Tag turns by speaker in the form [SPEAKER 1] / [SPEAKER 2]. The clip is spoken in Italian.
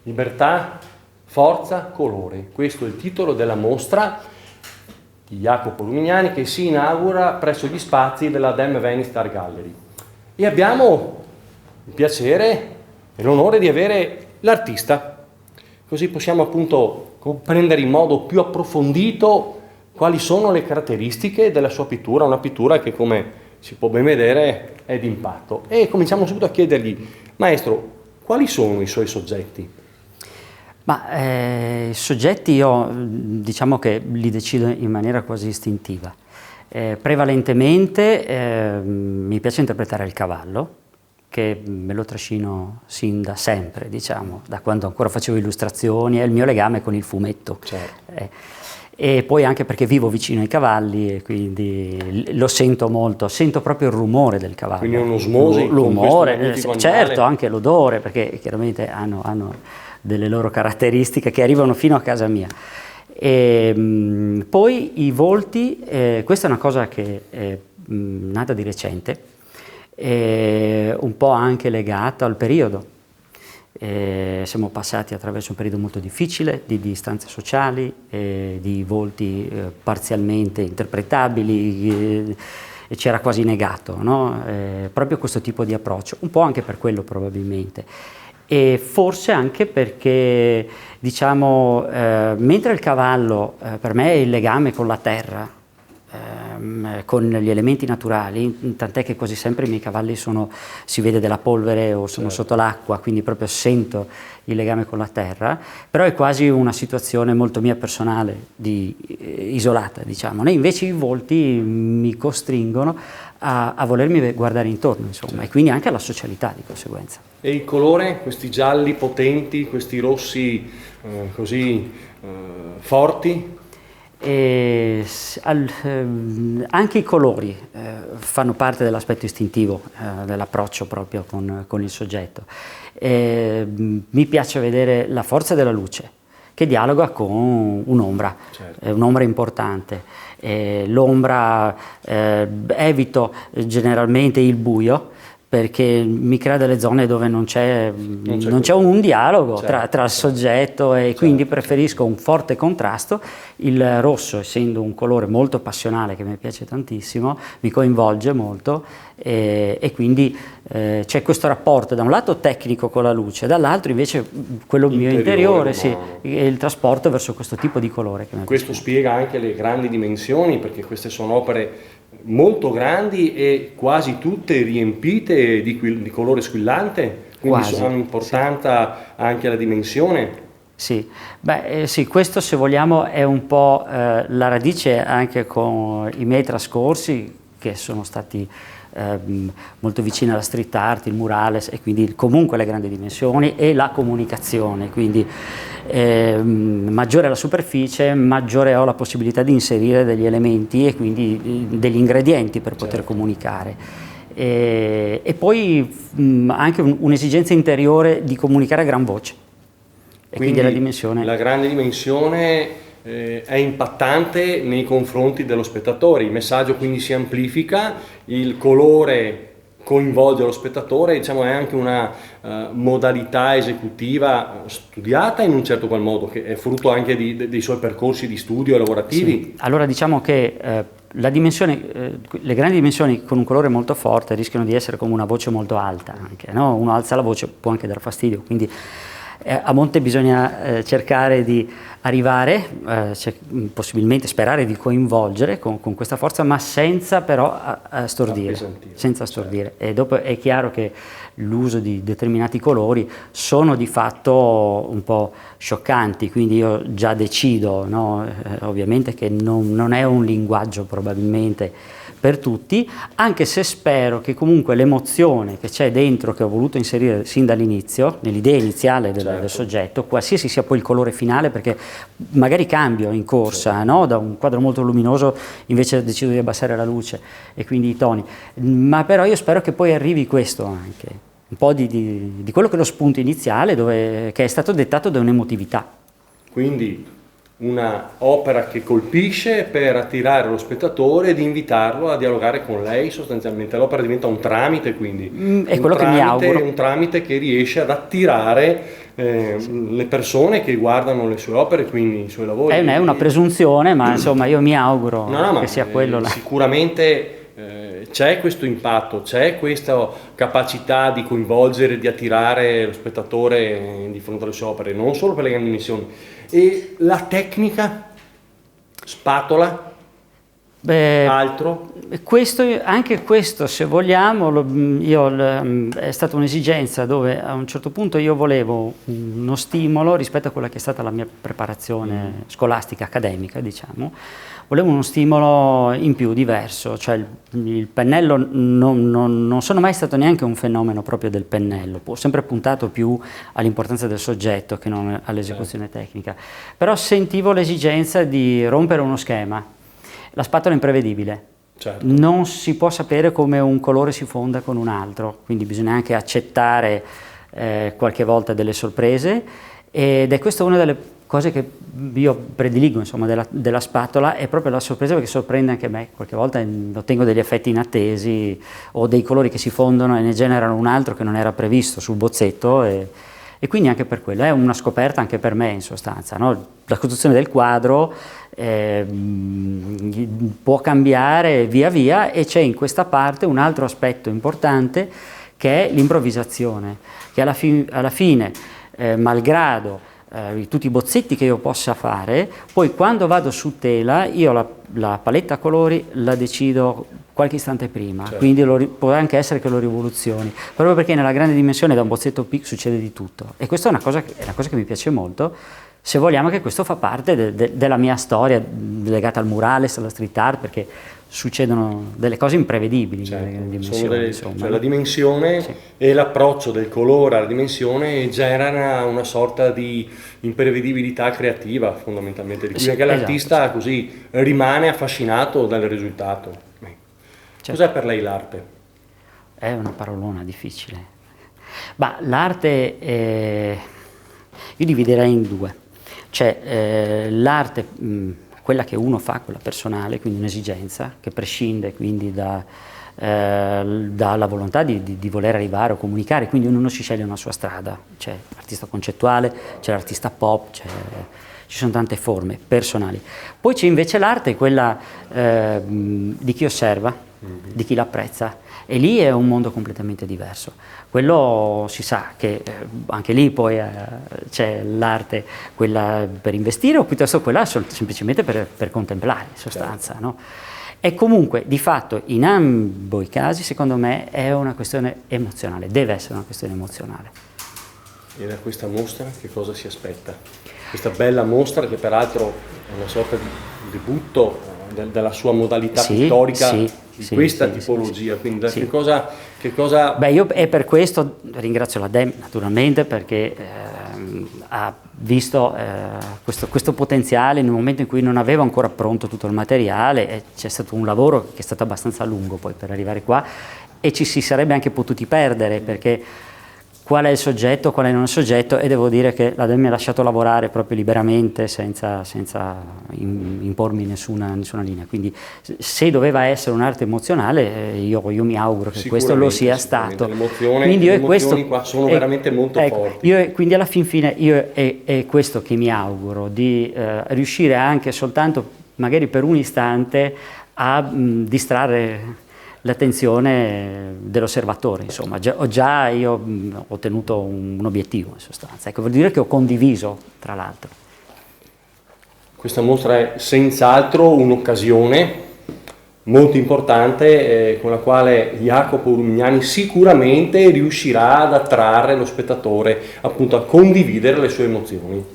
[SPEAKER 1] Libertà, forza, colore. Questo è il titolo della mostra di Jacopo Lumignani che si inaugura presso gli spazi della Dem Venice Art Gallery. E abbiamo il piacere e l'onore di avere l'artista, così possiamo appunto comprendere in modo più approfondito quali sono le caratteristiche della sua pittura, una pittura che, come si può ben vedere, è d'impatto. E cominciamo subito a chiedergli, maestro, quali sono i suoi soggetti?
[SPEAKER 2] I soggetti io diciamo che li decido in maniera quasi istintiva. Prevalentemente mi piace interpretare il cavallo, che me lo trascino sin da sempre, diciamo, da quando ancora facevo illustrazioni, è il mio legame con il fumetto.
[SPEAKER 1] Certo.
[SPEAKER 2] E poi anche perché vivo vicino ai cavalli e quindi lo sento molto, sento proprio il rumore del cavallo.
[SPEAKER 1] Quindi un'osmosi
[SPEAKER 2] l'umore, certo, anche l'odore, perché chiaramente hanno delle loro caratteristiche che arrivano fino a casa mia. Poi i volti, questa è una cosa che è nata di recente, un po' anche legata al periodo. Siamo passati attraverso un periodo molto difficile di distanze sociali, di volti parzialmente interpretabili, e c'era quasi negato, no? Proprio questo tipo di approccio, un po' anche per quello probabilmente. E forse anche perché, diciamo, mentre il cavallo per me è il legame con la terra, con gli elementi naturali, tant'è che quasi sempre i miei cavalli si vede della polvere o sono sotto l'acqua, quindi proprio sento il legame con la terra, però è quasi una situazione molto mia personale, isolata, diciamo. E invece i volti mi costringono a volermi guardare intorno, insomma, e quindi anche alla socialità di conseguenza.
[SPEAKER 1] E il colore, questi gialli potenti, questi rossi così forti?
[SPEAKER 2] Anche i colori fanno parte dell'aspetto istintivo dell'approccio proprio con il soggetto. Mi piace vedere la forza della luce che dialoga con un'ombra, un'ombra importante. L'ombra, evito generalmente il buio, perché mi crea delle zone dove non c'è un dialogo tra il soggetto e quindi preferisco un forte contrasto. Il rosso, essendo un colore molto passionale che mi piace tantissimo, mi coinvolge molto e quindi c'è questo rapporto da un lato tecnico con la luce, dall'altro invece quello mio interiore, il trasporto verso questo tipo di colore.
[SPEAKER 1] Questo spiega anche le grandi dimensioni, perché queste sono opere molto grandi e quasi tutte riempite di colore squillante, quindi hanno importanza anche la dimensione.
[SPEAKER 2] Sì, sì, questo se vogliamo è un po' la radice anche con i miei trascorsi che sono stati molto vicini alla street art, il murales e quindi comunque le grandi dimensioni e la comunicazione, quindi maggiore è la superficie, maggiore ho la possibilità di inserire degli elementi e quindi degli ingredienti per poter comunicare. E poi anche un'esigenza interiore di comunicare a gran voce. E quindi la
[SPEAKER 1] grande dimensione è impattante nei confronti dello spettatore, il messaggio quindi si amplifica, il colore coinvolge lo spettatore, diciamo è anche una modalità esecutiva studiata in un certo qual modo, che è frutto anche dei suoi percorsi di studio lavorativi.
[SPEAKER 2] Sì. Allora diciamo che le grandi dimensioni con un colore molto forte rischiano di essere come una voce molto alta, anche, no? Uno alza la voce, può anche dar fastidio, quindi a monte bisogna cercare di arrivare, possibilmente sperare di coinvolgere con questa forza, ma senza però stordire, senza stordire. E dopo è chiaro che l'uso di determinati colori sono di fatto un po' scioccanti, quindi io già decido, no? Ovviamente che non è un linguaggio probabilmente per tutti, anche se spero che comunque l'emozione che c'è dentro, che ho voluto inserire sin dall'inizio, nell'idea iniziale del soggetto, qualsiasi sia poi il colore finale, perché magari cambio in corsa, no? Da un quadro molto luminoso invece decido di abbassare la luce e quindi i toni, ma però io spero che poi arrivi questo anche, un po' di quello che è lo spunto iniziale, che è stato dettato da un'emotività.
[SPEAKER 1] Quindi una opera che colpisce per attirare lo spettatore ed invitarlo a dialogare con lei, sostanzialmente l'opera diventa un tramite, quindi
[SPEAKER 2] è quello che mi auguro,
[SPEAKER 1] un tramite che riesce ad attirare le persone che guardano le sue opere, quindi i suoi lavori.
[SPEAKER 2] È una presunzione, ma insomma io mi auguro che sia quello là.
[SPEAKER 1] Sicuramente c'è questo impatto, c'è questa capacità di coinvolgere, di attirare lo spettatore di fronte alle sue opere, non solo per le grandi dimensioni. E la tecnica, spatola, altro?
[SPEAKER 2] Anche questo, se vogliamo, è stata un'esigenza dove a un certo punto io volevo uno stimolo rispetto a quella che è stata la mia preparazione scolastica, accademica, diciamo. Volevo uno stimolo in più, diverso, cioè il pennello non sono mai stato neanche un fenomeno proprio del pennello, ho sempre puntato più all'importanza del soggetto che non all'esecuzione tecnica, però sentivo l'esigenza di rompere uno schema. La spatola è imprevedibile, non si può sapere come un colore si fonda con un altro, quindi bisogna anche accettare qualche volta delle sorprese, ed è questa una delle cose che io prediligo, insomma, della spatola, è proprio la sorpresa, perché sorprende anche me. Qualche volta ottengo degli effetti inattesi o dei colori che si fondono e ne generano un altro che non era previsto sul bozzetto, e quindi anche per quello è una scoperta anche per me, in sostanza, no? La costruzione del quadro può cambiare via via, e c'è in questa parte un altro aspetto importante che è l'improvvisazione, che alla fine, malgrado tutti i bozzetti che io possa fare, poi quando vado su tela io la paletta colori la decido qualche istante prima, quindi può anche essere che lo rivoluzioni, proprio perché nella grande dimensione da un bozzetto piccolo succede di tutto, e questa è una cosa che mi piace molto, se vogliamo, che questo fa parte della mia storia legata al murales, alla street art, perché succedono delle cose imprevedibili,
[SPEAKER 1] cioè la dimensione e l'approccio del colore alla dimensione genera una sorta di imprevedibilità creativa, fondamentalmente, di cui anche l'artista così rimane affascinato dal risultato. Cos'è per lei l'arte?
[SPEAKER 2] È una parolona difficile. Ma l'arte io dividerei in due. C'è l'arte, quella che uno fa, quella personale, quindi un'esigenza che prescinde quindi dalla volontà di voler arrivare o comunicare, quindi ognuno si sceglie una sua strada. C'è l'artista concettuale, c'è l'artista pop, ci sono tante forme personali. Poi c'è invece l'arte, quella di chi osserva, di chi l'apprezza, e lì è un mondo completamente diverso. Quello si sa che anche lì poi c'è l'arte, quella per investire, o piuttosto quella semplicemente per contemplare, in sostanza, no? E comunque di fatto in ambo i casi, secondo me, è una questione emozionale, deve essere una questione emozionale.
[SPEAKER 1] E da questa mostra che cosa si aspetta? Questa bella mostra, che peraltro è una sorta di debutto della sua modalità pittorica, di questa tipologia, quindi che cosa...
[SPEAKER 2] Beh, io è per questo ringrazio la DEM naturalmente, perché ha visto questo potenziale in un momento in cui non avevo ancora pronto tutto il materiale, e c'è stato un lavoro che è stato abbastanza lungo poi per arrivare qua, e ci si sarebbe anche potuti perdere, perché qual è il soggetto, qual è non il soggetto, e devo dire che la DEM mi ha lasciato lavorare proprio liberamente, senza impormi nessuna linea, quindi se doveva essere un'arte emozionale, io mi auguro che questo lo sia stato.
[SPEAKER 1] Le emozioni qua sono veramente molto forti.
[SPEAKER 2] Quindi alla fin fine è questo che mi auguro, di riuscire anche soltanto, magari per un istante, a distrarre l'attenzione dell'osservatore, insomma. Già io ho ottenuto un obiettivo, in sostanza. Ecco, vuol dire che ho condiviso, tra l'altro.
[SPEAKER 1] Questa mostra è senz'altro un'occasione molto importante, con la quale Jacopo Lumignani sicuramente riuscirà ad attrarre lo spettatore, appunto a condividere le sue emozioni.